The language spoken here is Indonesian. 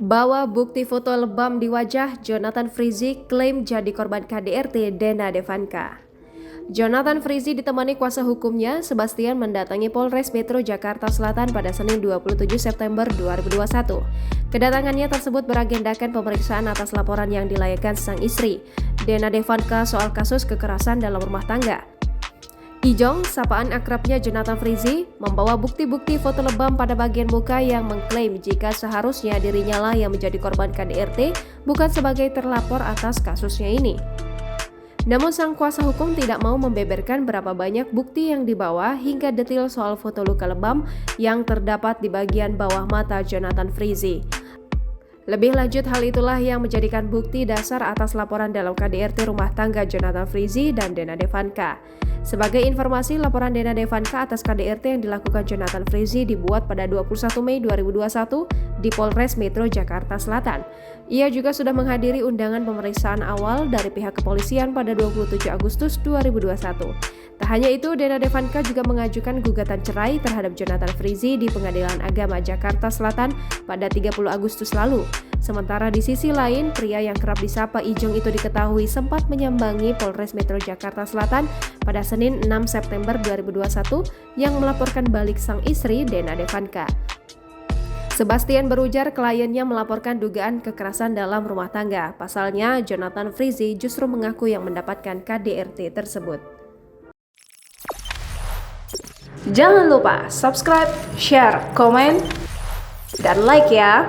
Bawa bukti foto lebam di wajah, Jonathan Frizzy klaim jadi korban KDRT Dena Devanka. Jonathan Frizzy ditemani kuasa hukumnya, Sebastian mendatangi Polres Metro Jakarta Selatan pada Senin 27 September 2021. Kedatangannya tersebut beragendakan pemeriksaan atas laporan yang dilayangkan sang istri, Dena Devanka, soal kasus kekerasan dalam rumah tangga. Ijong, sapaan akrabnya Jonathan Frizzy, membawa bukti-bukti foto lebam pada bagian muka yang mengklaim jika seharusnya dirinya lah yang menjadi korban KDRT, bukan sebagai terlapor atas kasusnya ini. Namun sang kuasa hukum tidak mau membeberkan berapa banyak bukti yang dibawa hingga detail soal foto luka lebam yang terdapat di bagian bawah mata Jonathan Frizzy. Lebih lanjut, hal itulah yang menjadikan bukti dasar atas laporan dalam KDRT rumah tangga Jonathan Frizzy dan Dena Devanka. Sebagai informasi, laporan Dena Devanka atas KDRT yang dilakukan Jonathan Frizzy dibuat pada 21 Mei 2021 di Polres Metro Jakarta Selatan. Ia juga sudah menghadiri undangan pemeriksaan awal dari pihak kepolisian pada 27 Agustus 2021. Tak hanya itu, Dena Devanka juga mengajukan gugatan cerai terhadap Jonathan Frizzy di Pengadilan Agama Jakarta Selatan pada 30 Agustus lalu. Sementara di sisi lain, pria yang kerap disapa Ijong itu diketahui sempat menyambangi Polres Metro Jakarta Selatan pada Senin 6 September 2021 yang melaporkan balik sang istri Dena Devanka. Sebastian berujar kliennya melaporkan dugaan kekerasan dalam rumah tangga. Pasalnya, Jonathan Frizzy justru mengaku yang mendapatkan KDRT tersebut. Jangan lupa subscribe, share, komen, dan like ya!